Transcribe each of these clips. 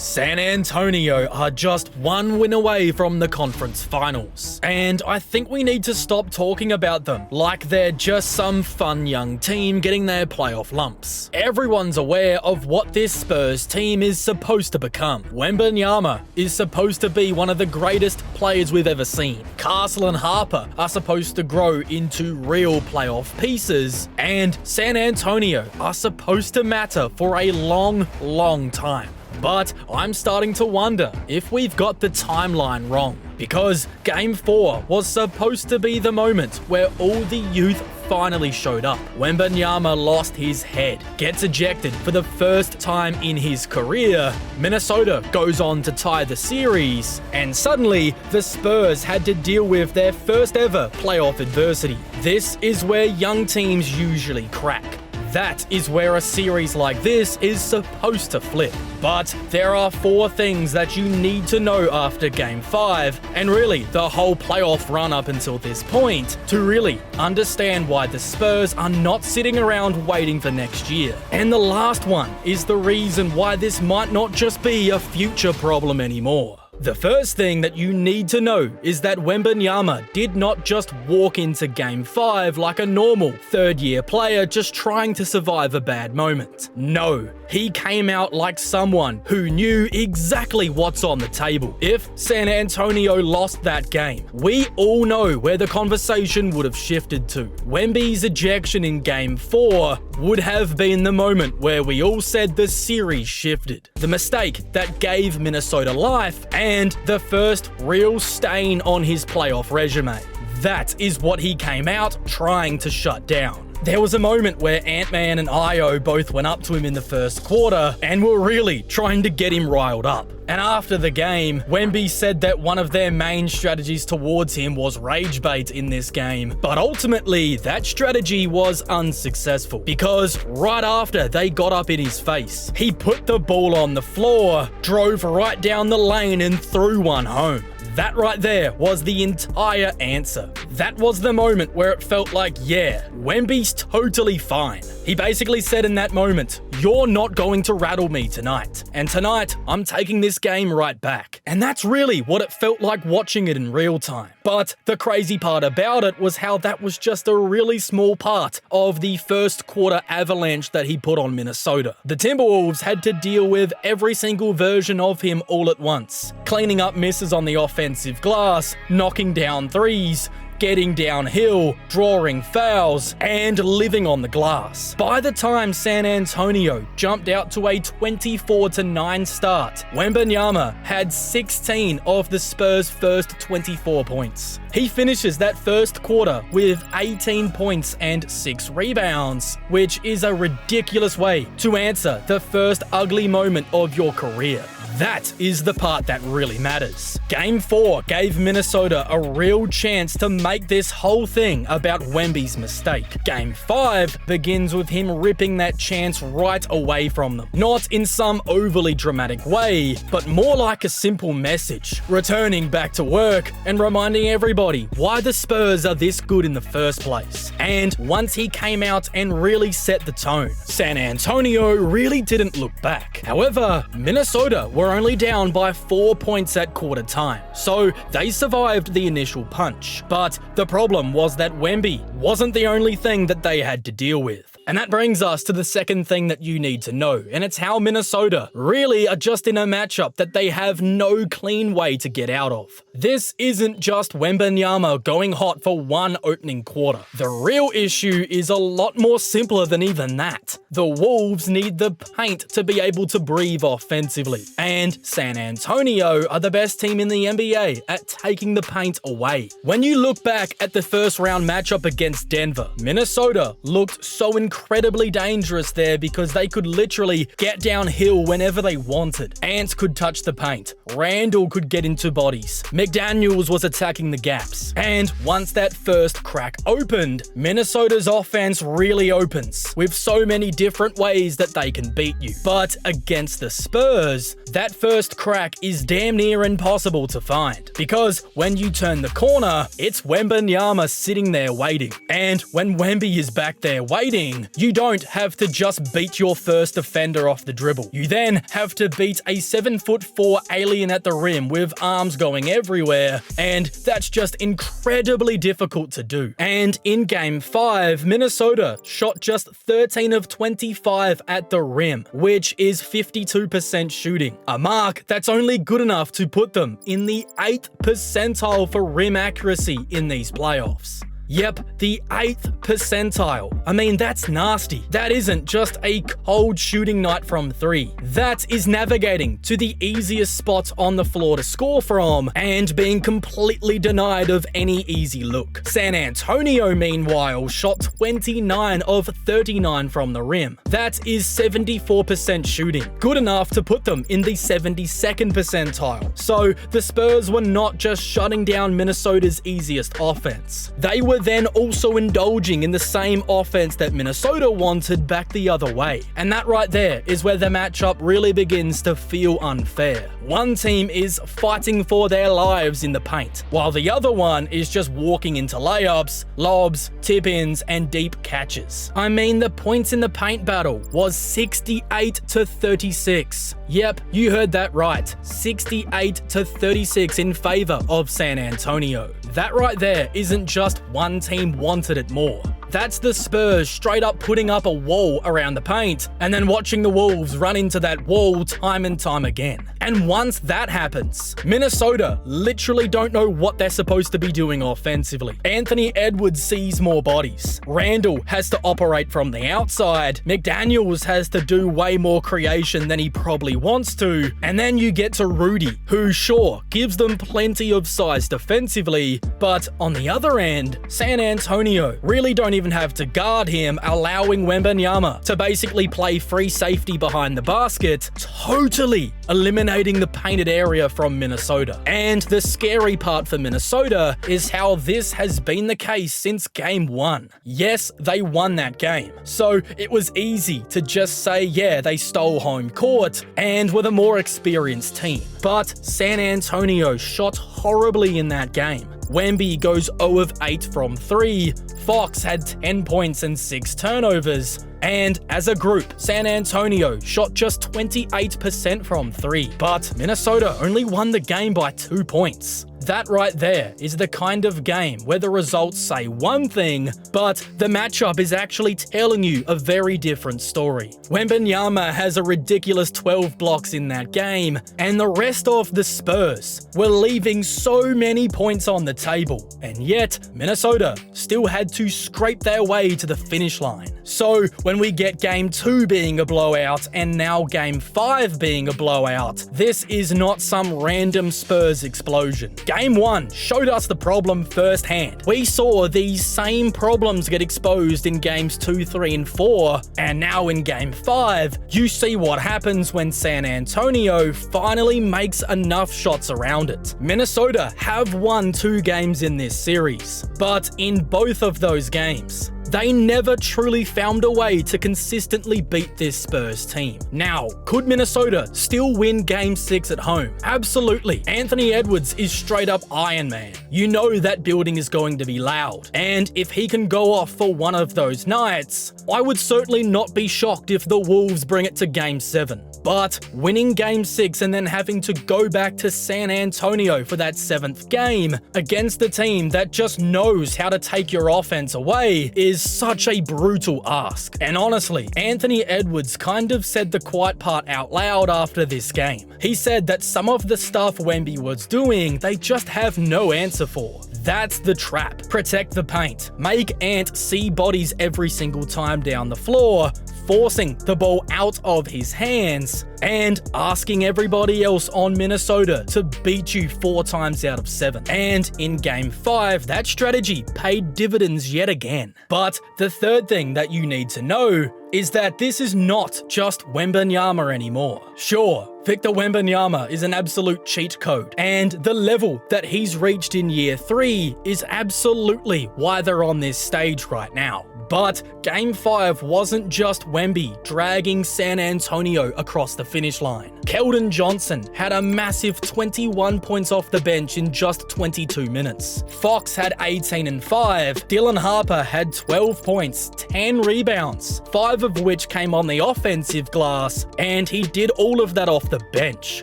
San Antonio are just one win away from the conference finals, and I think we need to stop talking about them like they're just some fun young team getting their playoff lumps. Everyone's aware of what this Spurs team is supposed to become. Wembanyama is supposed to be one of the greatest players we've ever seen. Castle and Harper are supposed to grow into real playoff pieces, and San Antonio are supposed to matter for a long, long time. But I'm starting to wonder if we've got the timeline wrong, because Game 4 was supposed to be the moment where all the youth finally showed up. Wembanyama lost his head, gets ejected for the first time in his career, Minnesota goes on to tie the series, and suddenly the Spurs had to deal with their first ever playoff adversity. This is where young teams usually crack. That is where a series like this is supposed to flip. But there are 4 things that you need to know after Game 5, and really the whole playoff run up until this point, to really understand why the Spurs are not sitting around waiting for next year. And the last one is the reason why this might not just be a future problem anymore. The first thing that you need to know is that Wembanyama did not just walk into Game 5 like a normal third-year player just trying to survive a bad moment. No, he came out like someone who knew exactly what's on the table. If San Antonio lost that game, we all know where the conversation would have shifted to. Wemby's ejection in Game 4 would have been the moment where we all said the series shifted. The mistake that gave Minnesota life and the first real stain on his playoff resume. That is what he came out trying to shut down. There was a moment where Ant-Man and Io both went up to him in the first quarter and were really trying to get him riled up. And after the game, Wemby said that one of their main strategies towards him was rage bait in this game. But ultimately, that strategy was unsuccessful because right after they got up in his face, he put the ball on the floor, drove right down the lane and threw one home. That right there was the entire answer. That was the moment where it felt like, yeah, Wemby's totally fine. He basically said in that moment, "You're not going to rattle me tonight. And tonight, I'm taking this game right back." And that's really what it felt like watching it in real time. But the crazy part about it was how that was just a really small part of the first quarter avalanche that he put on Minnesota. The Timberwolves had to deal with every single version of him all at once, cleaning up misses on the offensive glass, knocking down threes, getting downhill, drawing fouls, and living on the glass. By the time San Antonio jumped out to a 24-9 start, Wembanyama had 16 of the Spurs' first 24 points. He finishes that first quarter with 18 points and 6 rebounds, which is a ridiculous way to answer the first ugly moment of your career. That is the part that really matters. Game 4 gave Minnesota a real chance to make this whole thing about Wemby's mistake. Game 5 begins with him ripping that chance right away from them. Not in some overly dramatic way, but more like a simple message, returning back to work and reminding everybody why the Spurs are this good in the first place. And once he came out and really set the tone, San Antonio really didn't look back. However, Minnesota were only down by 4 points at quarter time, so they survived the initial punch. But the problem was that Wemby wasn't the only thing that they had to deal with. And that brings us to the second thing that you need to know, and it's how Minnesota really are just in a matchup that they have no clean way to get out of. This isn't just Wembanyama going hot for one opening quarter. The real issue is a lot more simpler than even that. The Wolves need the paint to be able to breathe offensively, and San Antonio are the best team in the NBA at taking the paint away. When you look back at the first round matchup against Denver, Minnesota looked so incredibly dangerous there because they could literally get downhill whenever they wanted. Ant could touch the paint, Randall could get into bodies, McDaniels was attacking the gaps, and once that first crack opened, Minnesota's offense really opens with so many different ways that they can beat you. But against the Spurs, that first crack is damn near impossible to find, because when you turn the corner, it's Wembanyama sitting there waiting. And when Wemby is back there waiting, meaning you don't have to just beat your first defender off the dribble. You then have to beat a 7'4" alien at the rim with arms going everywhere, and that's just incredibly difficult to do. And in Game 5, Minnesota shot just 13 of 25 at the rim, which is 52% shooting, a mark that's only good enough to put them in the 8th percentile for rim accuracy in these playoffs. Yep, the 8th percentile. I mean, that's nasty. That isn't just a cold shooting night from 3. That is navigating to the easiest spot on the floor to score from and being completely denied of any easy look. San Antonio, meanwhile, shot 29 of 39 from the rim. That is 74% shooting, good enough to put them in the 72nd percentile. So the Spurs were not just shutting down Minnesota's easiest offense. They were then also indulging in the same offense that Minnesota wanted back the other way. And that right there is where the matchup really begins to feel unfair. One team is fighting for their lives in the paint, while the other one is just walking into layups, lobs, tip-ins, and deep catches. I mean, the points in the paint battle was 68-36. Yep, you heard that right. 68-36 in favor of San Antonio. That right there isn't just one team wanted it more. That's the Spurs straight up putting up a wall around the paint and then watching the Wolves run into that wall time and time again. And once that happens, Minnesota literally don't know what they're supposed to be doing offensively. Anthony Edwards sees more bodies. Randall has to operate from the outside. McDaniels has to do way more creation than he probably wants to. And then you get to Rudy, who sure gives them plenty of size defensively, but on the other end, San Antonio really don't even have to guard him, allowing Wembanyama to basically play free safety behind the basket, totally eliminating the painted area from Minnesota. And the scary part for Minnesota is how this has been the case since Game 1. Yes, they won that game, so it was easy to just say, yeah, they stole home court and were the more experienced team. But San Antonio shot horribly in that game. Wemby goes 0 of 8 from 3, Fox had 10 points and 6 turnovers, and as a group, San Antonio shot just 28% from 3, but Minnesota only won the game by 2 points. That right there is the kind of game where the results say one thing, but the matchup is actually telling you a very different story. Wembanyama has a ridiculous 12 blocks in that game, and the rest of the Spurs were leaving so many points on the table, and yet Minnesota still had to scrape their way to the finish line. So when we get Game 2 being a blowout and now Game 5 being a blowout, this is not some random Spurs explosion. Game 1 showed us the problem firsthand. We saw these same problems get exposed in Games 2, 3, and 4, and now in Game 5, you see what happens when San Antonio finally makes enough shots around it. Minnesota have won 2 games in this series, but in both of those games, they never truly found a way to consistently beat this Spurs team. Now, could Minnesota still win Game 6 at home? Absolutely. Anthony Edwards is straight up Iron Man. You know that building is going to be loud. And if he can go off for one of those nights, I would certainly not be shocked if the Wolves bring it to Game 7. But winning Game 6 and then having to go back to San Antonio for that 7th game against a team that just knows how to take your offense away is such a brutal ask. And honestly, Anthony Edwards kind of said the quiet part out loud after this game. He said that some of the stuff Wemby was doing, they just have no answer for. That's the trap. Protect the paint. Make Ant see bodies every single time down the floor, forcing the ball out of his hands, and asking everybody else on Minnesota to beat you 4 times out of 7. And in Game 5, that strategy paid dividends yet again. But the third thing that you need to know is that this is not just Wembanyama anymore. Sure, Victor Wembanyama is an absolute cheat code, and the level that he's reached in year 3 is absolutely why they're on this stage right now. But Game 5 wasn't just Wemby dragging San Antonio across the finish line. Keldon Johnson had a massive 21 points off the bench in just 22 minutes. Fox had 18 and 5. Dylan Harper had 12 points, 10 rebounds, 5 of which came on the offensive glass, and he did all of that off the bench.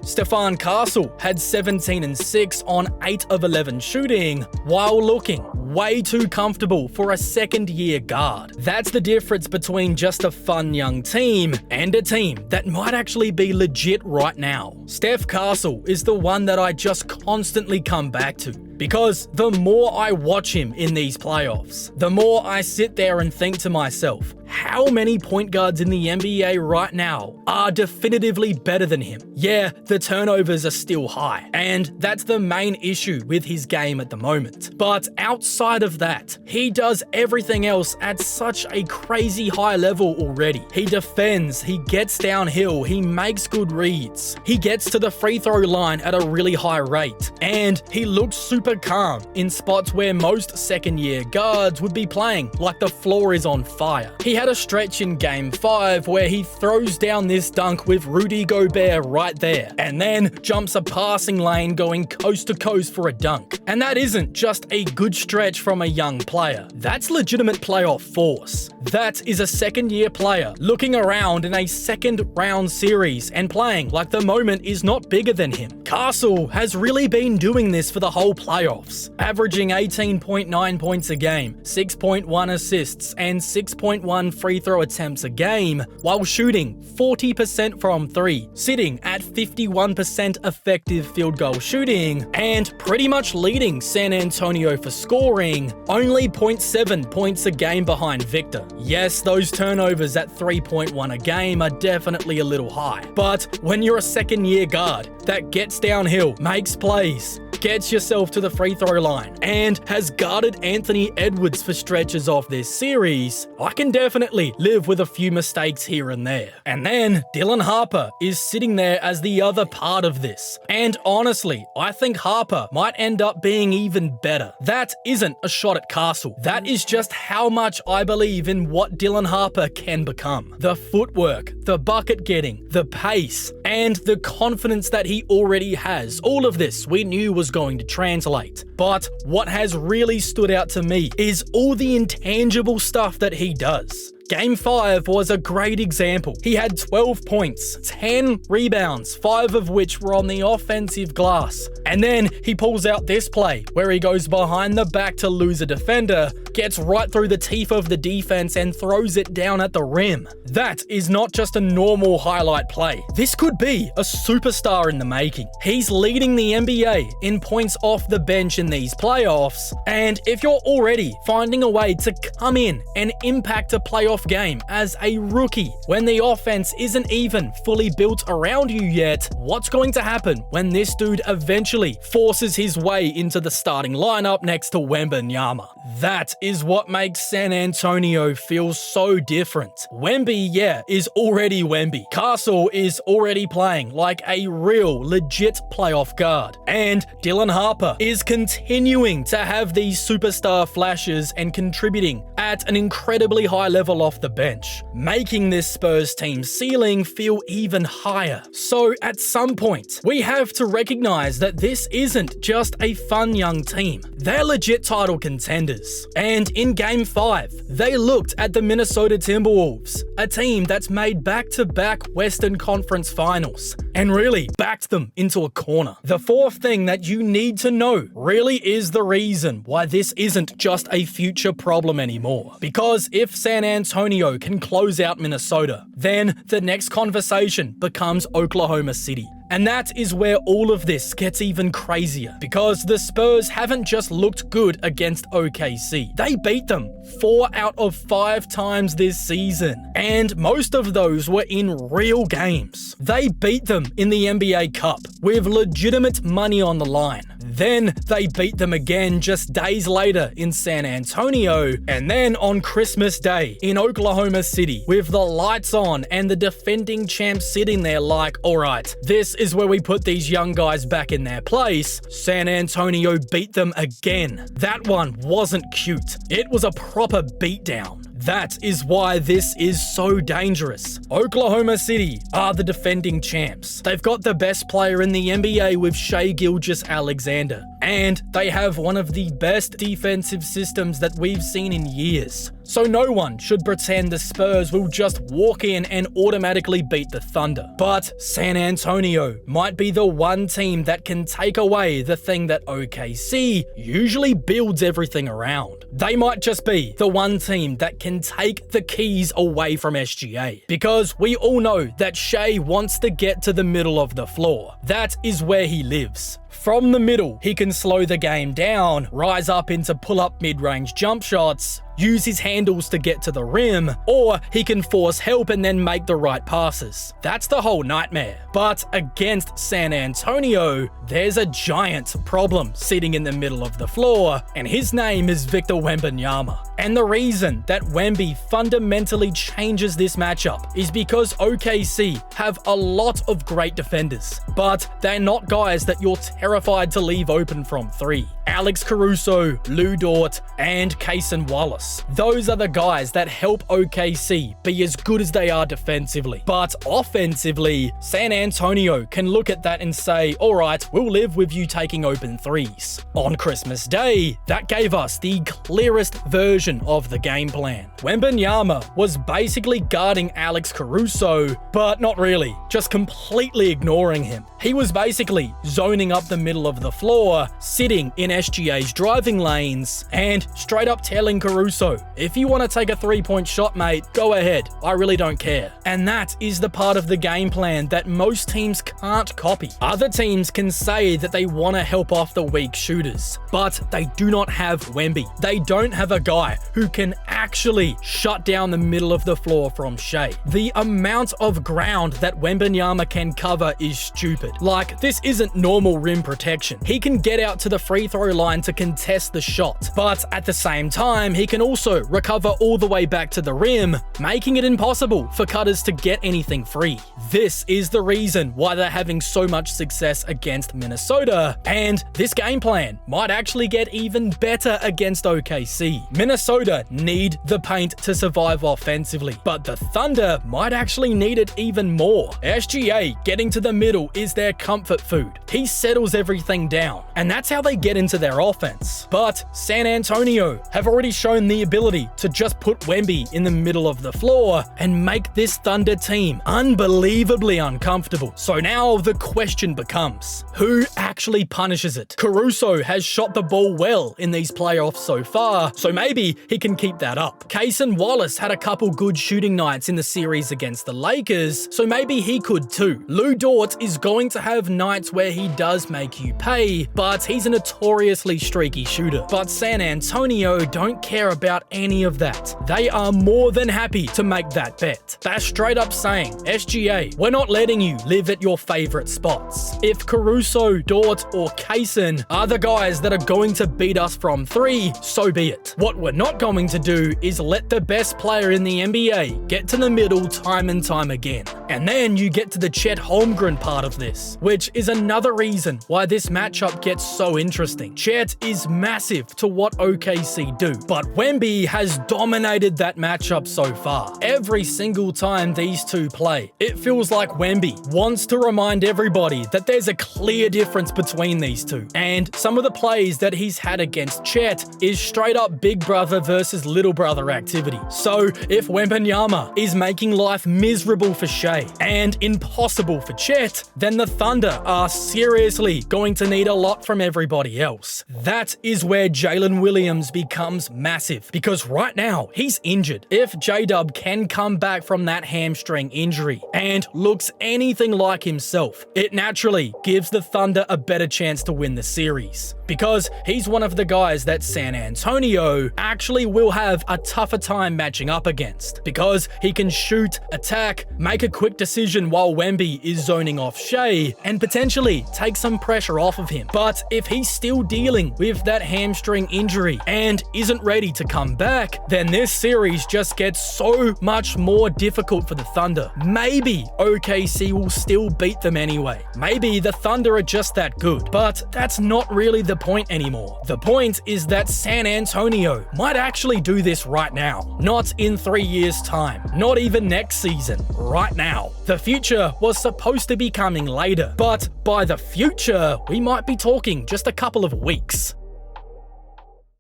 Stephon had 17 and 6 on 8 of 11 shooting, while looking way too comfortable for a second-year guard. That's the difference between just a fun young team and a team that might actually be legit right now. Steph Castle is the one that I just constantly come back to, because the more I watch him in these playoffs, the more I sit there and think to myself, how many point guards in the NBA right now are definitively better than him? Yeah, the turnovers are still high, and that's the main issue with his game at the moment. But outside of that, he does everything else at such a crazy high level already. He defends, he gets downhill, he makes good reads, he gets to the free throw line at a really high rate, and he looks super calm in spots where most second-year guards would be playing like the floor is on fire. He had a stretch in Game 5 where he throws down this dunk with Rudy Gobert right there, and then jumps a passing lane going coast to coast for a dunk. And that isn't just a good stretch from a young player. That's legitimate playoff force. That is a second-year player looking around in a second-round series and playing like the moment is not bigger than him. Castle has really been doing this for the whole playoffs, averaging 18.9 points a game, 6.1 assists, and 6.1 free throw attempts a game, while shooting 40% from 3, sitting at 51% effective field goal shooting, and pretty much leading San Antonio for scoring, only 0.7 points a game behind Victor. Yes, those turnovers at 3.1 a game are definitely a little high, but when you're a second-year guard that gets downhill, makes plays, gets yourself to the free throw line, and has guarded Anthony Edwards for stretches of this series, I can definitely live with a few mistakes here and there. And then Dylan Harper is sitting there as the other part of this. And honestly, I think Harper might end up being even better. That isn't a shot at Castle. That is just how much I believe in what Dylan Harper can become. The footwork, the bucket getting, the pace, and the confidence that he already has. All of this we knew was going to translate. But what has really stood out to me is all the intangible stuff that he does. Game 5 was a great example. He had 12 points, 10 rebounds, 5 of which were on the offensive glass. And then he pulls out this play where he goes behind the back to lose a defender, gets right through the teeth of the defense and throws it down at the rim. That is not just a normal highlight play. This could be a superstar in the making. He's leading the NBA in points off the bench in these playoffs. And if you're already finding a way to come in and impact a playoff game as a rookie when the offense isn't even fully built around you yet, what's going to happen when this dude eventually forces his way into the starting lineup next to Wembanyama? That is what makes San Antonio feel so different. Wemby, yeah, is already Wemby. Castle is already playing like a real, legit playoff guard. And Dylan Harper is continuing to have these superstar flashes and contributing at an incredibly high level off the bench, making this Spurs team's ceiling feel even higher. So at some point, we have to recognize that this isn't just a fun young team. They're legit title contenders. And in Game 5, they looked at the Minnesota Timberwolves, a team that's made back-to-back Western Conference Finals, and really backed them into a corner. The fourth thing that you need to know really is the reason why this isn't just a future problem anymore. Because if San Antonio can close out Minnesota, then the next conversation becomes Oklahoma City. And that is where all of this gets even crazier, because the Spurs haven't just looked good against OKC. They beat them 4 out of 5 times this season, and most of those were in real games. They beat them in the NBA Cup with legitimate money on the line. Then they beat them again just days later in San Antonio, and then on Christmas Day in Oklahoma City with the lights on and the defending champs sitting there like, alright, this is where we put these young guys back in their place. San Antonio beat them again. That one wasn't cute. It was a proper beatdown. That is why this is so dangerous. Oklahoma City are the defending champs. They've got the best player in the NBA with Shai Gilgeous-Alexander, and they have one of the best defensive systems that we've seen in years. So no one should pretend the Spurs will just walk in and automatically beat the Thunder. But San Antonio might be the one team that can take away the thing that OKC usually builds everything around. They might just be the one team that can take the keys away from SGA. Because we all know that Shai wants to get to the middle of the floor. That is where he lives. From the middle, he can slow the game down, rise up into pull-up mid-range jump shots, use his handles to get to the rim, or he can force help and then make the right passes. That's the whole nightmare. But against San Antonio, there's a giant problem sitting in the middle of the floor, and his name is Victor Wembanyama. And the reason that Wemby fundamentally changes this matchup is because OKC have a lot of great defenders, but they're not guys that you're terrified to leave open from three. Alex Caruso, Lou Dort, and Cason Wallace. Those are the guys that help OKC be as good as they are defensively. But offensively, San Antonio can look at that and say, alright, we'll live with you taking open threes. On Christmas Day, that gave us the clearest version of the game plan. Wembanyama was basically guarding Alex Caruso, but not really, just completely ignoring him. He was basically zoning up the middle of the floor, sitting in SGA's driving lanes, and straight up telling Caruso, if you want to take a three-point shot, mate, go ahead. I really don't care. And that is the part of the game plan that most teams can't copy. Other teams can say that they want to help off the weak shooters, but they do not have Wemby. They don't have a guy who can actually shut down the middle of the floor from Shai. The amount of ground that Wembanyama can cover is stupid. Like, this isn't normal rim protection. He can get out to the free throw line to contest the shot, but at the same time, he can also recover all the way back to the rim, making it impossible for cutters to get anything free. This is the reason why they're having so much success against Minnesota, and this game plan might actually get even better against OKC. Minnesota need the paint to survive offensively, but the Thunder might actually need it even more. SGA getting to the middle is their comfort food. He settles everything down, and that's how they get into their offense. But San Antonio have already shown the ability to just put Wemby in the middle of the floor and make this Thunder team unbelievably uncomfortable. So now the question becomes, who actually punishes it? Caruso has shot the ball well in these playoffs so far, so maybe he can keep that up. Cason Wallace had a couple good shooting nights in the series against the Lakers, so maybe he could too. Lou Dort is going to have nights where he does make you pay, but he's a notoriously streaky shooter. But San Antonio don't care about any of that. They are more than happy to make that bet. They're straight up saying, SGA, we're not letting you live at your favorite spots. If Caruso, Dort, or Cason are the guys that are going to beat us from three, so be it. What we're not going to do is let the best player in the NBA get to the middle time and time again. And then you get to the Chet Holmgren part of this, which is another reason why this matchup gets so interesting. Chet is massive to what OKC do, but Wemby has dominated that matchup so far. Every single time these two play, it feels like Wemby wants to remind everybody that there's a clear difference between these two. And some of the plays that he's had against Chet is straight up big brother versus little brother activity. So if Wembanyama is making life miserable for Shai and impossible for Chet, then the Thunder are seriously going to need a lot from everybody else. That is where Jalen Williams becomes massive, because right now he's injured. If J-Dub can come back from that hamstring injury and looks anything like himself, it naturally gives the Thunder a better chance to win the series. because he's one of the guys that San Antonio actually will have a tougher time matching up against, because he can shoot, attack, make a quick decision while Wemby is zoning off Shea, and potentially take some pressure off of him. But if he's still dealing with that hamstring injury and isn't ready to come back, then this series just gets so much more difficult for the Thunder. Maybe OKC will still beat them anyway. Maybe the Thunder are just that good, but that's not really the point anymore. The point is that San Antonio might actually do this right now. Not in 3 years' time. Not even next season. Right now. The future was supposed to be coming later, but by the future, we might be talking just a couple of weeks.